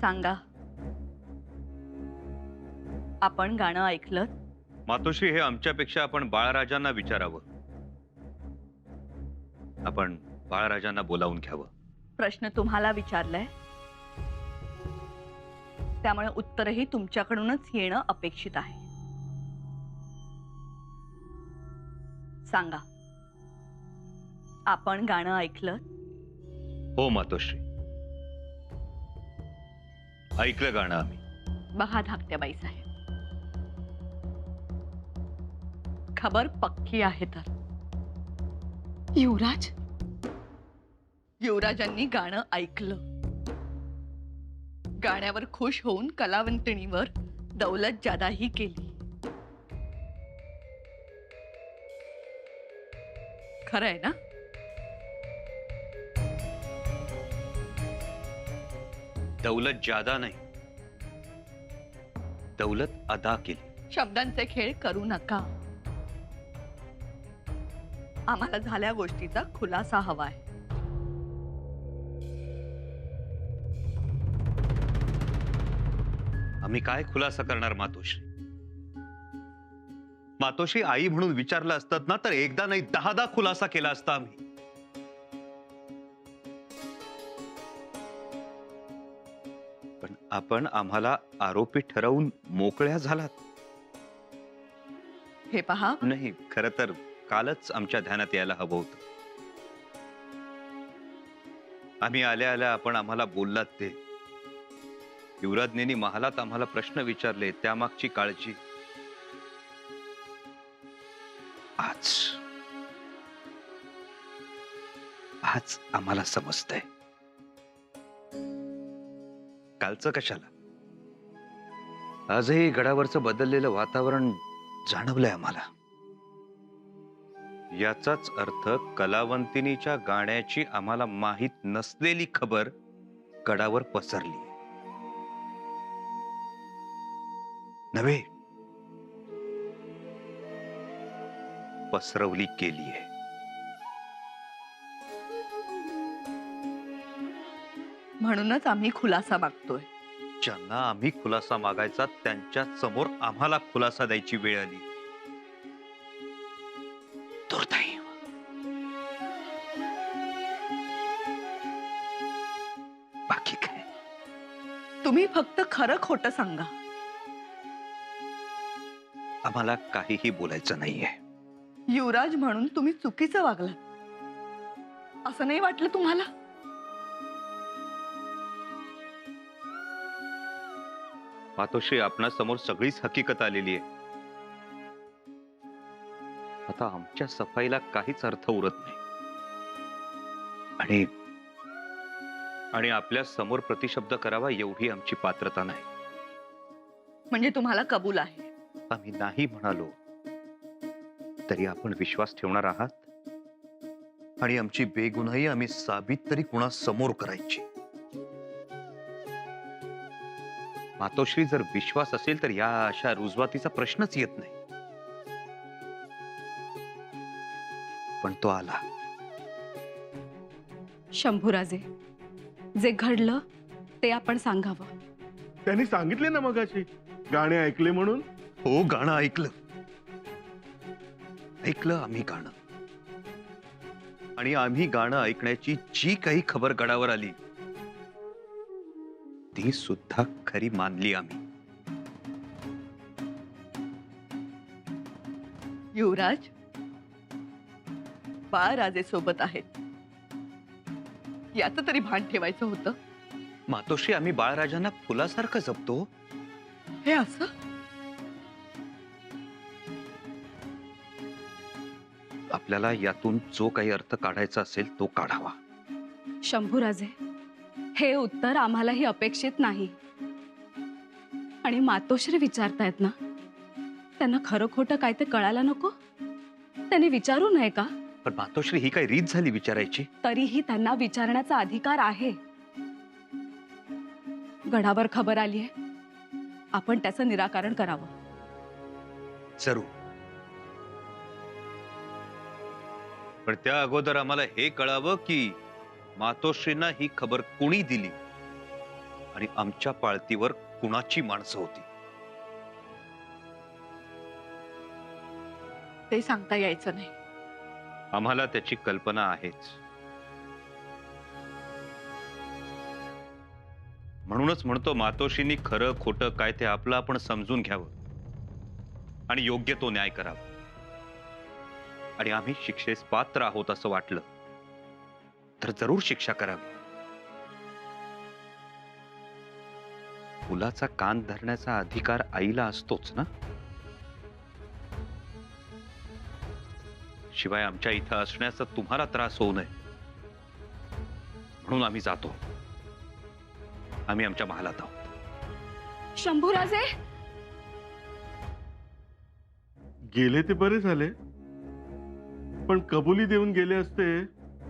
सांगा, आपण गाणं ऐकलं? मातोश्री, हे आमच्यापेक्षा आपण बाळराजांना विचारावं. आपण बाळराजांना बोलावून घ्यावं. प्रश्न तुम्हाला विचारलाय, त्यामुळे उत्तरही तुमच्याकडूनच येणं अपेक्षित आहे. सांगा, आपण गाणं ऐकलं? हो मातोश्री, ऐकलं गाणं आम्ही. बघा धाकट्या बाई साहेब, खबर पक्की आहे तर. युवराज, युवराजांनी गाणं ऐकलं. गाण्यावर खुश होऊन कलावंतिणीवर दौलत जादाही केली. खरं आहे ना? दौलत ज्यादा नाही, दौलत अदा केली. शब्दांचे खेळ करू नका. आम्हाला झाल्या गोष्टीचा खुलासा हवाय. आम्ही काय खुलासा करणार मातोश्री? मातोश्री, आई म्हणून विचारलं असतात ना तर एकदा नाही 10दा खुलासा केला असता आम्ही. पण आपण आम्हाला आरोपी ठरवून मोकळ्या झालात. हे पहा, नाही, खरं तर कालच आमच्या ध्यानात यायला हवं होतं. आम्ही आल्या आल्या आपण आम्हाला बोललात ते. युवराज्ञांनी महालात आम्हाला प्रश्न विचारले, त्यामागची काळजी आज आज आम्हाला समजतंय. कालचं कशाला, आजही गडावरचं बदललेलं वातावरण जाणवलंय आम्हाला. याचाच अर्थ कलावंतिनीच्या गाण्याची आम्हाला माहीत नसलेली खबर गडावर पसरली नव्हे, पसरवली गेलीये. म्हणूनच आम्ही खुलासा मागतोय. ज्यांना आम्ही खुलासा मागायचा त्यांच्या समोर आम्हाला खुलासा द्यायची वेळ आली. दुर्दैव. बाकी काय? तुम्ही फक्त खरं खोटं सांगा. आम्हाला काहीही बोलायचं नाहीये. युवराज म्हणून तुम्ही चुकीचं वागलात, असं नाही वाटलं तुम्हाला? मातोश्री, आपणासमोर सगळीच हकीकत आलेली आहे. आता आमच्या सफाईला काहीच अर्थ उरत नाही. आणि आणि आपल्या समोर प्रतिशब्द करावा एवढी आमची पात्रता नाही. म्हणजे तुम्हाला कबूल आहे? आम्ही नाही म्हणालो तरी आपण विश्वास ठेवणार आहात, आणि आमची बेगुनाही आम्ही साबित तरी कुणा समोर करायची. मातोश्री, जर विश्वास असेल तर या अशा रुजवातीचा प्रश्नच येत नाही. पण तो आला. शंभूराजे, जे घडलं ते आपण सांगावं. त्यांनी सांगितले ना मगाशी गाणे ऐकले म्हणून. हो, गाणं ऐकलं. ऐकलं आम्ही गाणं. आणि आम्ही गाणं ऐकण्याची जी काही खबर गडावर आली ती सुद्धा खरी मानली आम्ही. युवराज बाळराजे सोबत आहेत, याचं तरी भान ठेवायचं होतं. मातोश्री, आम्ही बाळराजांना फुलासारखं जपतो. हे असं? आपल्याला यातून जो काही अर्थ काढायचा असेल तो काढावा. शंभूराजे, हे उत्तर आम्हालाही अपेक्षित नाही. आणि मातोश्री विचारतायत ना, त्यांना खरं खोटं काय ते कळायला नको? त्यांनी विचारू नये का? पण मातोश्री, ही काय रीत झाली विचारायची? तरीही त्यांना विचारण्याचा अधिकार आहे. गडावर खबर आली आहे, आपण त्याचं निराकरण करावं. जरूर. पण त्या अगोदर आम्हाला हे कळावं की मातोश्रींना ही खबर कुणी दिली. आणि आमच्या पाळतीवर कुणाची माणसं होती ते सांगता यायचं नाही. आम्हाला त्याची कल्पना आहेच. म्हणूनच म्हणतो मातोश्रींनी खरं खोटं काय ते आपलं आपण समजून घ्यावं आणि योग्य तो न्याय करावा. आणि आम्ही शिक्षेस पात्र आहोत असं वाटलं तर जरूर शिक्षा करावी. मुलाचा कान धरण्याचा अधिकार आईला असतोच ना. शिवाय आमच्या इथं असण्याचा तुम्हाला त्रास होऊ नये म्हणून आम्ही जातो. आम्ही आमच्या महालात आहोत. शंभूराजे, गेले ते बरे झाले, पण कबुली देऊन गेले असते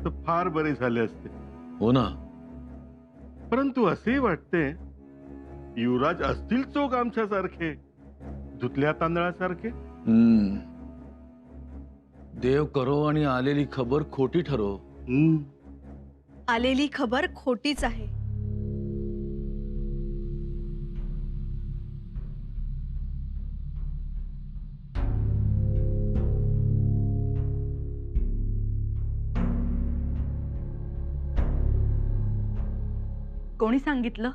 तर फार बरे झाले असते. हो ना. परंतु असेही वाटते युवराज असतील चोख आमच्यासारखे, धुतल्या तांदळासारखे. देव करो आणि आलेली खबर खोटी ठरो. आलेली खबर खोटीच आहे. कोणी सांगितलं?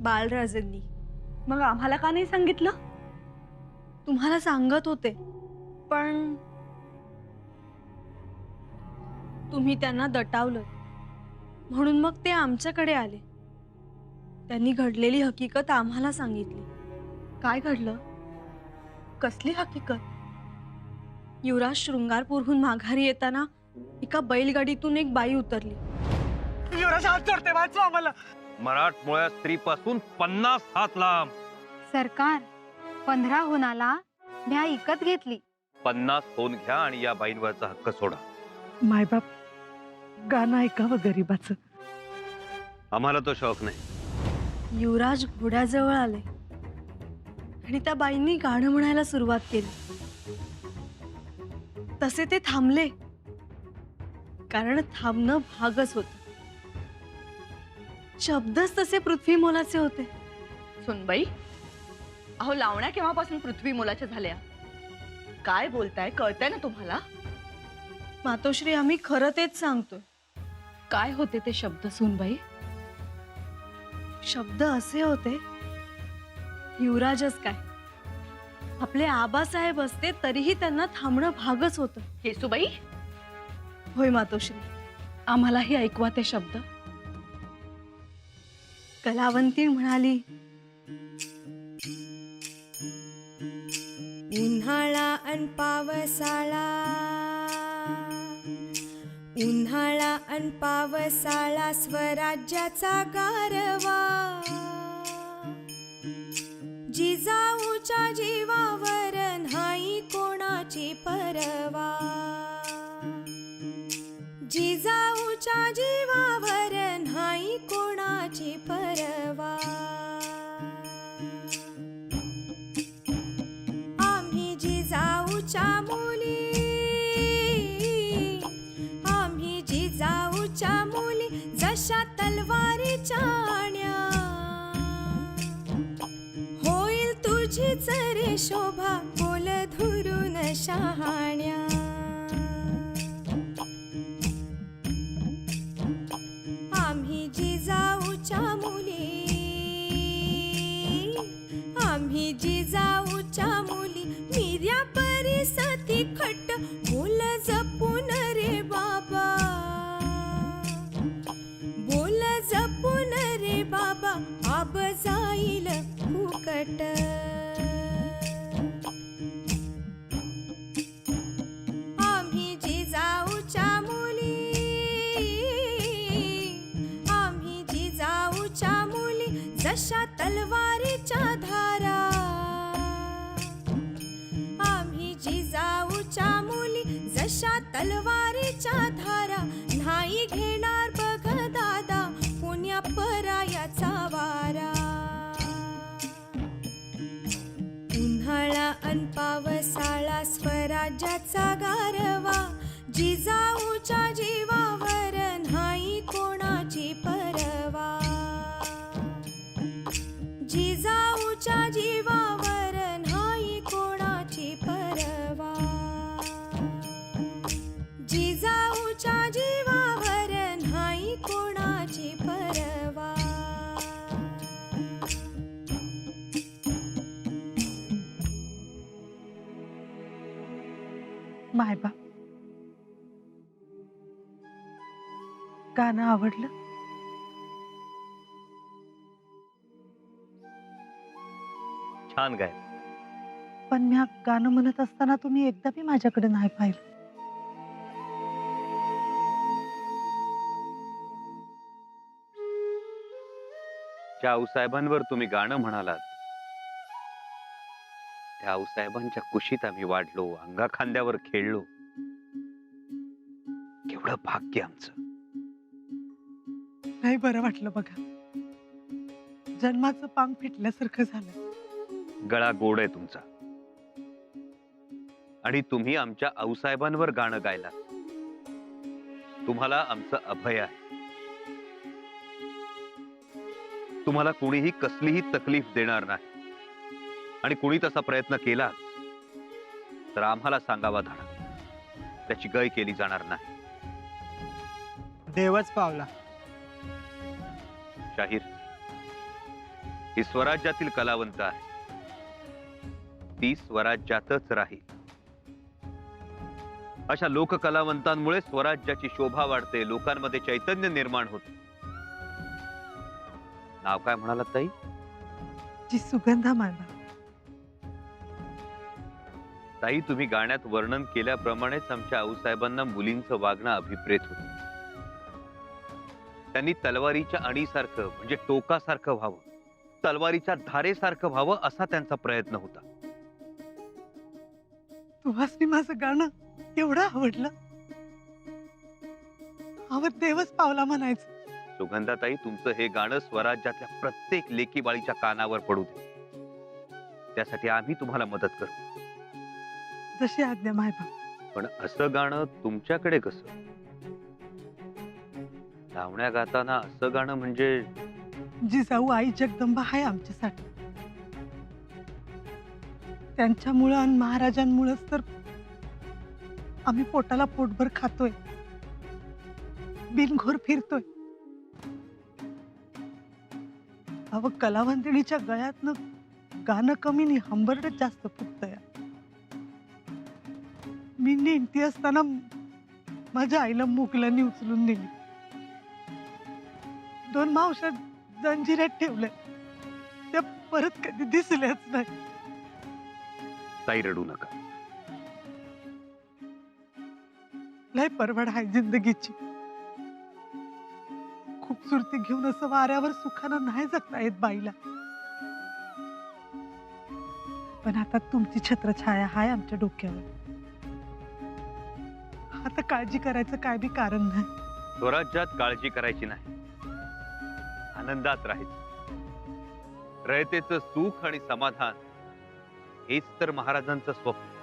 बाळराजेंनी. मग आम्हाला का नाही सांगितलं? तुम्हाला सांगत होते, पण तुम्ही त्यांना दटावलं, म्हणून मग ते आमच्याकडे आले. त्यांनी घडलेली हकीकत आम्हाला सांगितली. काय घडलं? कसली हकीकत? युवराज शृंगारपूरहून माघारी येताना एका बैलगाडीतून एक बाई उतरली. मराठमोळ्या स्त्रीपासून 50 हात लांब. सरकार 15 होनाला म्या इकत घेतली. 50 होऊन घ्या आणि या बाईंवरचा हक्क सोडा. मायबाप गाणं ऐकावं गरीबाचं. आम्हाला तो शौक नाही. युवराज घोड्याजवळ आले आणि त्या बाईंनी गाणं म्हणायला सुरुवात केली. तसे ते थांबले, कारण थांबणं भागच होत. शब्दच तसे पृथ्वी मोलाचे होते. सुनबाई, अहो लावण्या केव्हापासून पृथ्वी मोलाच्या झाल्या? काय बोलताय? कळतंय ना तुम्हाला? मातोश्री, आम्ही खरं तेच सांगतोय. काय होते ते शब्द सूनबाई? शब्द असे होते, युवराजच काय, आपले आबासाहेब असते तरीही त्यांना थांबणं भागच होतं. केसूबाई, होय मातोश्री. आम्हालाही ऐकवा ते शब्द. कलावंती म्हणाली, उन्हाळा अन पावसाळा, उन्हाळा अन पावसाळा स्वराज्याचा गारवा, जिजाऊच्या जीवावर नाही कोणाची परवा, जिजाऊच्या जीवावर नाही कोणाची परवा. आम्ही जिजाऊच्या मुली, आम्ही जिजाऊच्या मुली, जशा तलवारीच्या आण्या, होईल तुझीच रे शोभा बोल धुरून शहाण्या. आम्ही जिजाऊच्या मुली, आम्ही जिजाऊच्या मुली, मिर्या परिसती खट बोल जपून रे बाबा, बोल जपून रे बाबा, आब जाईल फुकट. आम्ही जिजाऊच्या मुली, आम्ही जिजाऊच्या मुली, जशा तलवारीच्या धारा, आम्ही जिजाऊच्या मुली, जशा तलवारीच्या धारा, नाही घेणार बघ दादा पुण्या परायाचा वारा. उन्हाळा अन पावसाळा स्वराज्याचा गारवा, जिजाऊच्या जीवावर नाही कोणाची परवा. मायबाप, गाणं आवडलं? छान गाय. पण मी गाणं म्हणत असताना तुम्ही एकदा बी माझ्याकडे नाही पाहिलं. ज्या आऊसाहेबांवर तुम्ही गाणं म्हणालात त्या आऊसाहेबांच्या कुशीत आम्ही वाढलो, अंगा खांद्यावर खेळलो. केवढं भाग्य आमचं. नाही बरं वाटलं बघा. जन्माचं पांग फिटल्यासारखं झालं. गळा गोड आहे तुमचा. आणि तुम्ही आमच्या आऊसाहेबांवर गाणं गायला. तुम्हाला आमचं अभय आहे. तुम्हाला कोणीही कसलीही तकलीफ देणार नाही. आणि कोणी तसा प्रयत्न केला तर आम्हाला सांगावा धडा. त्याची गय केली जाणार नाही. देवच पावला. शाहीर ही स्वराज्यातील कलावंत आहे. ती स्वराज्यातच राहील. अशा लोककलावंतांमुळे स्वराज्याची शोभा वाढते, लोकांमध्ये चैतन्य निर्माण होते. नाव काय म्हणालात ताई? जी सुगंधा मायबाप. ताई, तुम्ही गाण्यात वर्णन केल्याप्रमाणेच आमच्या आऊसाहेबांना मुलींचं वागणं अभिप्रेत होतं. त्यांनी तलवारीच्या अणीसारखं म्हणजे टोकासारखं व्हावं, तलवारीच्या धारेसारखं व्हावं असा त्यांचा प्रयत्न होता. तुम्हाला माझं गाणं एवढं आवडलं. आवड देवच पावला म्हणायचं. सुगंधाताई, तुमचं हे गाणं स्वराज्यातल्या प्रत्येक लेकी बाळीच्या कानावर पडू दे. त्यासाठी आम्ही तुम्हाला मदत करू. जशी आज्ञा मायबाप. पण असं गाणं तुमच्याकडे कसं? लावण्या गाताना असं गाणं म्हणजे? जिजाऊ आई जगदंबा आहे आमच्यासाठी. त्यांच्यामुळं आणि महाराजांमुळेच तर आम्ही पोटाला पोटभर खातोय, बिनघोर फिरतोय. अव कलावंतिणीच्या गळ्यातनं गाणं कमी नाही, हंबरडच जास्त फुटतंय. मी नेमती असताना माझ्या आईला मुगलांनी उचलून नेली. 2 मावशा जंजिऱ्यात ठेवल्या. त्या परत कधी दिसल्याच नाही. ताई, रडू नका. लय परवड आहे जिंदगीची. खूपसुरती घेऊन असं वाऱ्यावर सुखानं नाही जगता येत बाईला. पण आता तुमची छत्रछाया हाय आमच्या डोक्यावर. आता काळजी करायचं काय बी कारण नाही. स्वराज्यात काळजी करायची नाही, आनंदात राहायचं. रयतेचं सुख आणि समाधान हेच तर महाराजांचं स्वप्न.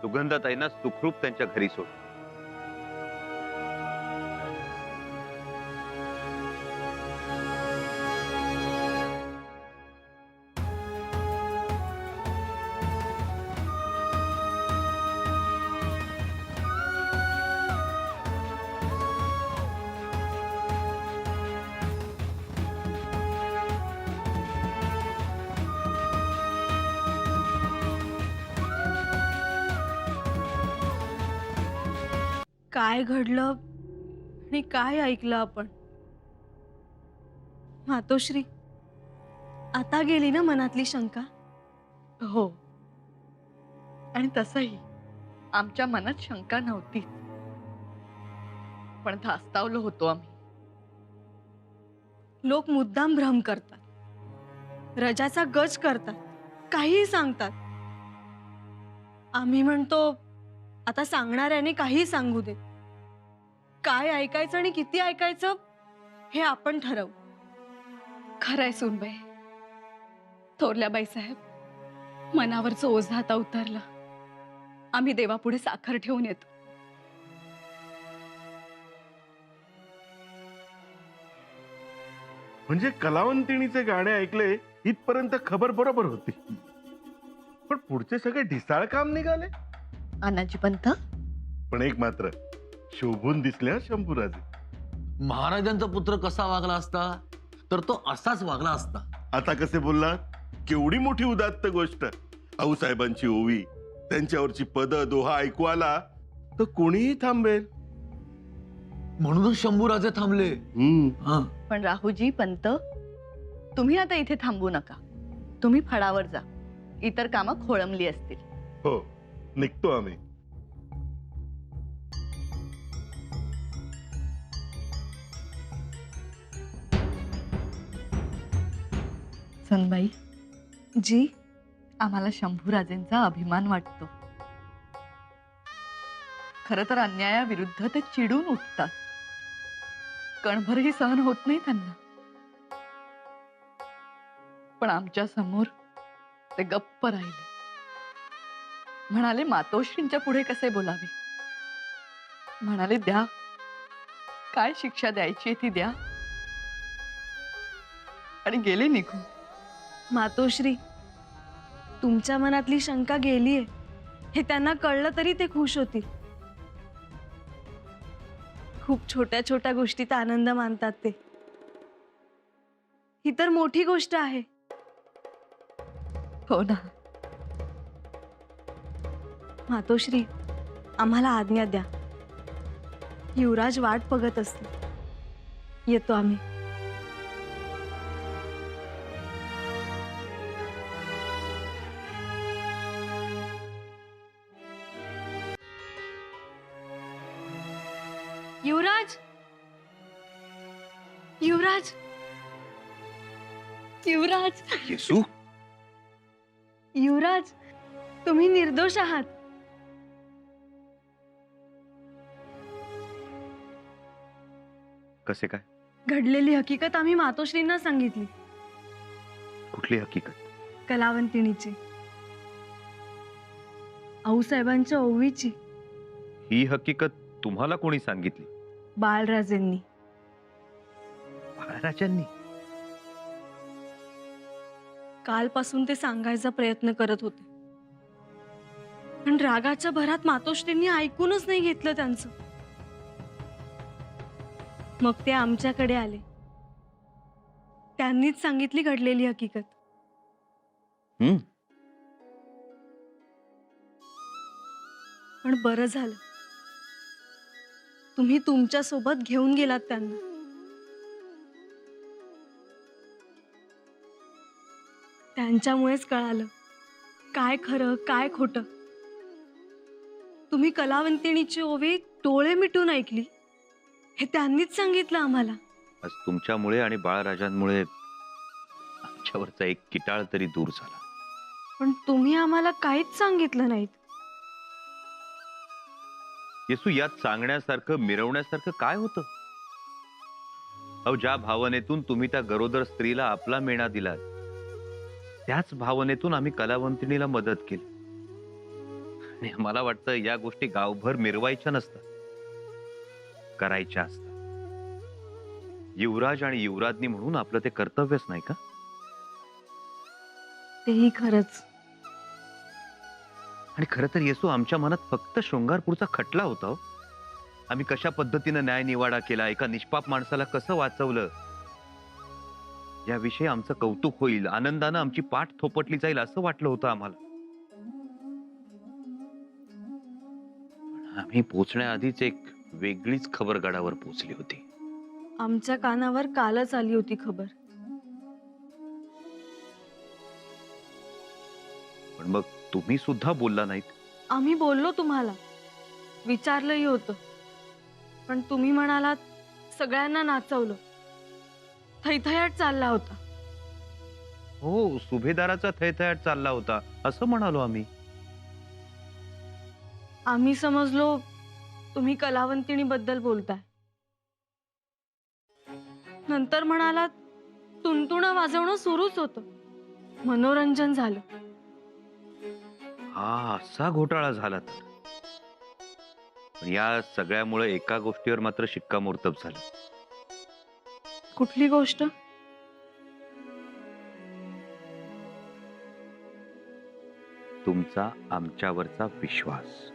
सुगंधाताईंना सुखरूप त्यांच्या घरी सोड. काय घडलं आणि काय ऐकलं आपण? मातोश्री, आता गेली ना मनातली शंका? हो, आणि तसंही आमच्या मनात शंका नव्हती, पण धास्तावलो होतो आम्ही. लोक मुद्दाम भ्रम करतात, रजाचा गज करतात, काहीही सांगतात. आम्ही म्हणतो आता सांगणाऱ्याने काही सांगू दे. काय ऐकायचं आणि किती ऐकायचं हे आपण ठरवू. खरंय सुनबाई. थोरल्या बाईसाहेब, मनावरचं ओझं आता उतरलं. आम्ही देवापुढे साखर ठेवून येतो. म्हणजे कलावंतिणीचे गाणे ऐकले इथपर्यंत खबर बरोबर होती, पण पुढचे सगळे ढिसाळ काम निघाले. अनाजी पंथ, पण एक मात्र शोभून दिसल्या शंभूराजे. महाराजांचा पुत्र कसा वागला असता तर तो असाच वागला असता. आता कसे बोललात? केवढी मोठी उदात्त गोष्ट. आऊसाहेबांची ओवी, त्यांच्यावरची पद दोहा ऐकू आला तर कोणीही थांबेल. म्हणूनच शंभूराजे थांबले. हा. पण राहूजी, पंत, तुम्ही आता इथे थांबू नका. तुम्ही फडावर जा. इतर कामं खोळंबली असतील. हो, निघतो आम्ही. सनबाई, जी आम्हाला शंभूराजेंचा अभिमान वाटतो. खर तर अन्यायाविरुद्ध ते चिडून उठतात. कणभरही सहन होत नाही त्यांना. पण आमच्या समोर ते गप्प राहिले. म्हणाले मातोश्रींच्या पुढे कसे बोलावे. म्हणाले द्या, काय शिक्षा द्यायची ती द्या, आणि गेले निघून. मातोश्री, तुमच्या मनातली शंका गेलीये हे त्यांना कळलं तरी ते खुश होतील. खूप छोट्या छोट्या गोष्टीत आनंद मानतात ते. ही तर मोठी गोष्ट आहे. हो ना. मातोश्री, आम्हाला आज्ञा द्या. युवराज वाट बघत असतील. येतो आम्ही. युवराज, युवराज, युवराज, येसू, युवराज, तुम्ही निर्दोष आहात. कसे काय? घडलेली हकीकत आम्ही मातोश्रींना सांगितली. कुठली हकीकत? कलावंतिणीची, आऊसाहेबांच्या ओवीची. ही हकीकत तुम्हाला कोणी सांगितली? बाळराजेंनी. बाळराजांनी? कालपासून ते सांगायचा प्रयत्न करत होते, पण रागाच्या भरात मातोश्रींनी ऐकूनच नाही घेतलं त्यांचं. मग ते आमच्याकडे आले. त्यांनीच सांगितली घडलेली हकीकत. पण बरं झालं तुम्ही तुमच्या सोबत घेऊन गेलात त्यांना. त्यांच्यामुळेच कळालं काय खरं काय खोटं. तुम्ही कलावंतिणीची ओवी डोळे मिटून ऐकली हे त्यांनीच सांगितलं आम्हाला. आज तुमच्यामुळे आणि बाळराजांमुळे आमच्यावरचा एक किटाळ तरी दूर झाला. पण तुम्ही आम्हाला काहीच सांगितलं नाहीत. येसू, यात सांगण्यासारखं मिरवण्यासारखं काय होतं? अहो, ज्या भावनेतून तुम्ही त्या गरोदर स्त्रीला आपला मेणा दिला, त्याच भावनेतून आम्ही कलावंतिणीला मदत केली. आणि मला वाटतं या गोष्टी गावभर मिरवायच्या नसतात, करायच्या असतात. युवराज आणि युवराजनी म्हणून आपलं ते कर्तव्यच नाही का? तेही खरंच. आणि खरं तर येसू, आमच्या मनात फक्त शृंगारपूरचा खटला होता हो. आम्ही कशा पद्धतीनं न्याय निवाडा केला, एका निष्पाप माणसाला कसं वाचवलं, याविषयी आमचं कौतुक होईल, आनंदानं आमची पाठ थोपटली जाईल असं वाटलं होतं आम्हाला. पण आम्ही पोचण्याआधीच एक वेगळीच खबर गडावर पोचली होती. आमच्या कानावर कालच आली होती खबर. पण मग तुम्ही सुद्धा बोलला नाहीत. आम्ही बोललो तुम्हाला, विचारलंही होतं, पण तुम्ही म्हणालात सगळ्यांना नाचवलं. थैथयाट चालला होता. हो, सुभेदाराचा थैथयाट चालला होता असं म्हणालो आम्ही. आम्ही समजलो तुम्ही कलावंतिणीबद्दल बोलताय. नंतर म्हणालात तुणतुणं वाजवणं सुरूच होतं, मनोरंजन झालं. हा असा घोटाळा झाला तर. पण या सगळ्यामुळे एका गोष्टीवर मात्र शिक्कामोर्तब झालं. कुठली गोष्ट? तुमचा आमच्यावरचा विश्वास.